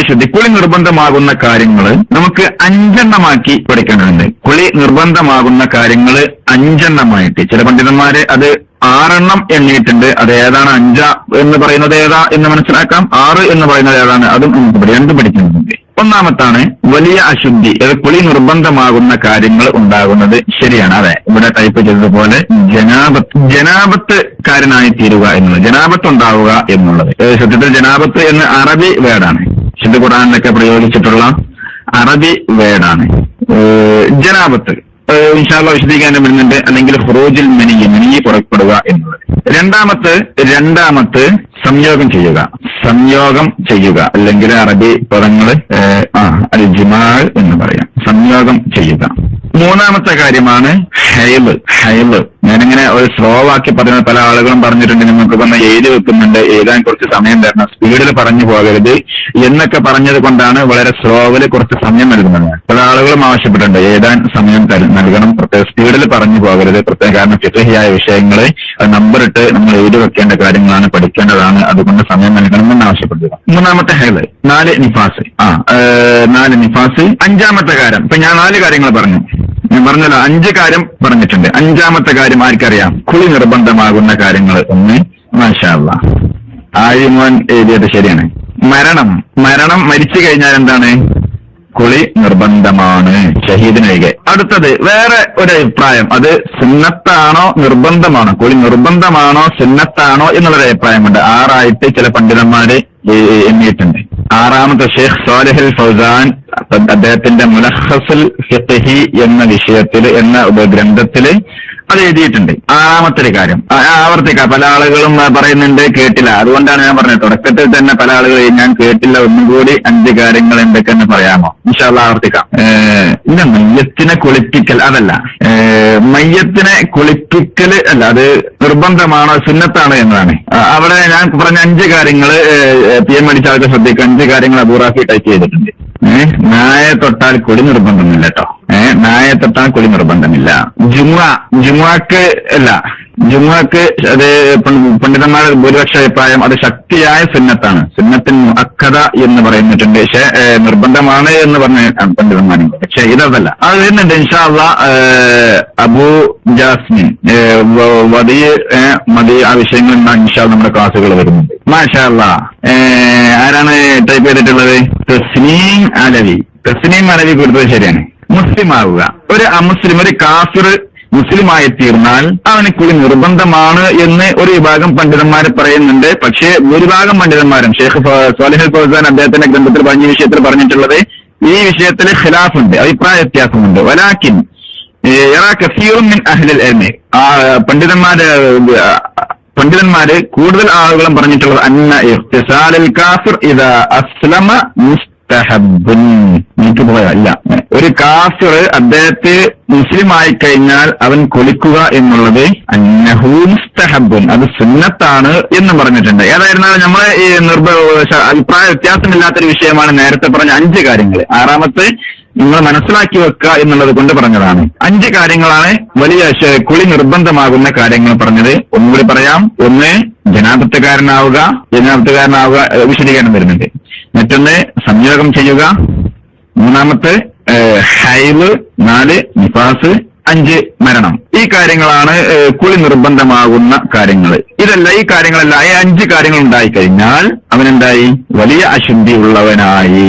അശുദ്ധി, കുളി നിർബന്ധമാകുന്ന കാര്യങ്ങൾ നമുക്ക് 5 എണ്ണമാക്കി പഠിക്കേണ്ടതുണ്ട്. കുളി നിർബന്ധമാകുന്ന കാര്യങ്ങൾ 5 എണ്ണമായിട്ട്. ചില പണ്ഡിതന്മാര് അത് 6 എണ്ണം എണ്ണിയിട്ടുണ്ട്. അത് ഏതാണ് 5 എന്ന് പറയുന്നത് ഏതാ എന്ന് മനസ്സിലാക്കാം. 6 എന്ന് പറയുന്നത് ഏതാണ് അതും നമുക്ക് 2 പഠിക്കുന്നുണ്ട്. ഒന്നാമത്താണ് വലിയ അശുദ്ധി. അത് കുളി നിർബന്ധമാകുന്ന കാര്യങ്ങൾ ഉണ്ടാകുന്നത്. ശരിയാണ്, അതെ, ഇവിടെ ടൈപ്പ് ചെയ്തതുപോലെ ജനാബത്ത് കാരനായി തീരുക എന്നുള്ളത്, ജനാബത്ത് ഉണ്ടാവുക എന്നുള്ളത്. സത്യത്തിൽ ജനാബത്ത് എന്ന് അറബി വേർഡാണ്. വിശുദ്ധ ഖുർആനിലൊക്കെ പ്രയോഗിച്ചിട്ടുള്ള അറബി വേർഡാണ് ജനാബത്ത്. ഇൻഷാ അല്ലാഹ് വിശദീകരണം വരുന്നുണ്ട്. അല്ലെങ്കിൽ ഖുറൂജുൽ മനിയ്യ് പുറപ്പെടുക എന്നുള്ളത്. രണ്ടാമത്ത് സംയോഗം ചെയ്യുക, അല്ലെങ്കിൽ അറബി പദങ്ങള് അൽ ജിമാഅ് എന്ന് പറയാം, സംയോഗം ചെയ്യുക. മൂന്നാമത്തെ കാര്യമാണ് ഹൈള്. ഞാനിങ്ങനെ ഒരു സ്ലോ ആക്കി പറയുന്നത് പല ആളുകളും പറഞ്ഞിട്ടുണ്ട്, നിങ്ങൾക്ക് വന്ന് എഴുതി വെക്കുന്നുണ്ട്, എഴുതാൻ കുറച്ച് സമയം തരണം, സ്പീഡിൽ പറഞ്ഞു പോകരുത് എന്നൊക്കെ പറഞ്ഞത് കൊണ്ടാണ് വളരെ സ്ലോവില് കുറച്ച് സമയം നൽകുന്നത്. പല ആളുകളും ആവശ്യപ്പെട്ടിട്ടുണ്ട് എഴുതാൻ സമയം നൽകണം, പ്രത്യേക സ്പീഡിൽ പറഞ്ഞു പോകരുത്, പ്രത്യേക കാരണം ഫിഖ്ഹിയായ വിഷയങ്ങള് നമ്പർ ഇട്ട് നമ്മൾ എഴുതി വെക്കേണ്ട കാര്യങ്ങളാണ്, പഠിക്കേണ്ടതാണ്, അതുകൊണ്ട് സമയം നൽകണമെന്ന് ആവശ്യപ്പെടുക. മൂന്നാമത്തെ ഹൈള്. 4 നിഫാസ്. 4 നിഫാസ്. 5ാമത്തെ കാര്യം, ഇപ്പൊ ഞാൻ 4 കാര്യങ്ങൾ പറഞ്ഞു, ഞാൻ പറഞ്ഞല്ലോ 5 കാര്യം പറഞ്ഞിട്ടുണ്ട്. 5ാമത്തെ കാര്യം ആർക്കറിയാം? കുളി നിർബന്ധമാകുന്ന കാര്യങ്ങൾ. ഒന്ന്, മാഷാ അല്ലാഹ്, ആഴിമോൻ എഴുതിയത് ശരിയാണ്. മരണം മരിച്ചു കഴിഞ്ഞാൽ എന്താണ്? കുളി നിർബന്ധമാണ്, ഷഹീദിനൊഴികെ. അടുത്തത് വേറെ ഒരു അഭിപ്രായം, അത് സുന്നത്താണോ നിർബന്ധമാണോ, കുളി നിർബന്ധമാണോ സുന്നത്താണോ എന്നുള്ളൊരു അഭിപ്രായമുണ്ട്. 6 ചില പണ്ഡിതന്മാര് എണ്ണിയിട്ടുണ്ട്. 6ാമത്തെ ഷെയ്ഖ് സാലിഹുൽ ഫൗസാൻ അദ്ദേഹത്തിന്റെ മുലഖ്ഖസുൽ ഫിഖ്ഹി എന്ന വിഷയത്തിൽ എന്ന ഗ്രന്ഥത്തില് അത് എഴുതിയിട്ടുണ്ട്. 6ാമത്തെ കാര്യം ആവർത്തിക്കാം. പല ആളുകളും പറയുന്നുണ്ട് കേട്ടില്ല, അതുകൊണ്ടാണ് ഞാൻ പറഞ്ഞത്. തുടക്കത്തിൽ തന്നെ പല ആളുകളും ഞാൻ കേട്ടില്ല, ഒന്നും കൂടി 5 കാര്യങ്ങൾ എന്തൊക്കെയെന്ന് പറയാമോ? ഇൻഷാ അല്ലാഹ് ആവർത്തിക്കാം. ഇല്ല, മയ്യത്തിനെ കുളിപ്പിക്കൽ അതല്ല, മയ്യത്തിനെ കുളിപ്പിക്കൽ അല്ല, അത് നിർബന്ധമാണോ സുന്നത്താണോ എന്നതാണ്. അവിടെ ഞാൻ പറഞ്ഞ 5 കാര്യങ്ങള് PM അടിച്ച ആൾക്ക് ശ്രദ്ധിക്കുക. 5 കാര്യങ്ങൾ അബൂറാഫി ടൈപ്പ് ചെയ്തിട്ടുണ്ട്. നായെ തൊട്ടാൽ കുളി നിർബന്ധമില്ല കേട്ടോ. നായെ തൊട്ടാൽ കുളി നിർബന്ധമില്ല. ജുമുഅക്ക് അല്ല, ജുമുഅക്ക് അത് പണ്ഡിതന്മാരുടെ ഭൂരിപക്ഷ അഭിപ്രായം അത് ശക്തിയായ സുന്നത്താണ്, സുന്നത്തിൻ മുഅക്കദ എന്ന് പറയുന്നിട്ടുണ്ട്. പക്ഷെ നിർബന്ധമാണ് എന്ന് പറഞ്ഞ പണ്ഡിതന്മാരുണ്ട്. പക്ഷെ ഇതല്ല, അത് വരുന്നുണ്ട് ഇൻഷാ അല്ലാഹ്. അബൂ ജാസ്മിൻ മതി ആ വിഷയങ്ങളിൽ ഇൻഷാ അല്ലാഹ് നമ്മുടെ ക്ലാസ്സുകൾ വരുന്നുണ്ട്. മാഷാ അല്ലാഹ്. ആരാണ് ടൈപ്പ് ചെയ്തിട്ടുള്ളത്? തസ്നീം അലവി കൊടുത്തത് ശരിയാണ്. മുസ്ലിം ആവുക. ഒരു അമുസ്ലിം, ഒരു കാഫിർ മുസ്ലിമായി തീർന്നാൽ അവന് കുളി നിർബന്ധമാണ് എന്ന് ഒരു വിഭാഗം പണ്ഡിതന്മാർ പറയുന്നുണ്ട്. പക്ഷേ ഭൂരിഭാഗം പണ്ഡിതന്മാരും ഷെയ്ഖ് സാലിഹുൽ ഫൗസാൻ അദ്ദേഹത്തിന്റെ ഗ്രന്ഥത്തിൽ പറഞ്ഞ വിഷയത്തിൽ പറഞ്ഞിട്ടുള്ളത് ഈ വിഷയത്തിൽ ഖിലാഫുണ്ട്, അഭിപ്രായ വ്യത്യാസമുണ്ട്. വലാകിൻ കസീറുൻ മിൻ അഹ്ലിൽ ഇൽമി, പണ്ഡിതന്മാര് കൂടുതൽ ആളുകളും പറഞ്ഞിട്ടുള്ളത് അന്ന ഇഖ്തിസാലുൽ കാഫിർ ഇദാ അസ്ലമ മുസ്തഹബ്ബുൻ. എനിക്ക് പോയല്ല, ഒരു കാഫിർ അദ്ദേഹത്തെ മുസ്ലിം ആയി കഴിഞ്ഞാൽ അവൻ കുളിക്കുക എന്നുള്ളത് അന്നഹു മുസ്തഹബ്ബുൻ, അത് സുന്നത്താണ് എന്ന് പറഞ്ഞിട്ടുണ്ട്. ഏതായിരുന്നാലും നമ്മളെ ഈ അഭിപ്രായ വ്യത്യാസമില്ലാത്തൊരു വിഷയമാണ് നേരത്തെ പറഞ്ഞ 5 കാര്യങ്ങൾ. 6ാമത്തെ നിങ്ങൾ മനസ്സിലാക്കി വെക്കുക എന്നുള്ളത് കൊണ്ട് പറഞ്ഞതാണ്. 5 കാര്യങ്ങളാണ് വലിയ കുളി നിർബന്ധമാകുന്ന കാര്യങ്ങൾ പറഞ്ഞത്. ഒന്നുകൂടി പറയാം. ഒന്ന്, ജനാബത്തുകാരനാവുക വിശദീകരണം വരുന്നുണ്ട്. മറ്റൊന്ന്, സംയോഗം ചെയ്യുക. 3ാമത്തെ ഹൈള്. 4 നിഫാസ്. 5 മരണം. ഈ കാര്യങ്ങളാണ് കുളി നിർബന്ധമാകുന്ന കാര്യങ്ങൾ. ഈ കാര്യങ്ങളെല്ലാം ഈ 5 കാര്യങ്ങൾ ഉണ്ടായിക്കഴിഞ്ഞാൽ അവനെന്തായി? വലിയ അശുദ്ധി ഉള്ളവനായി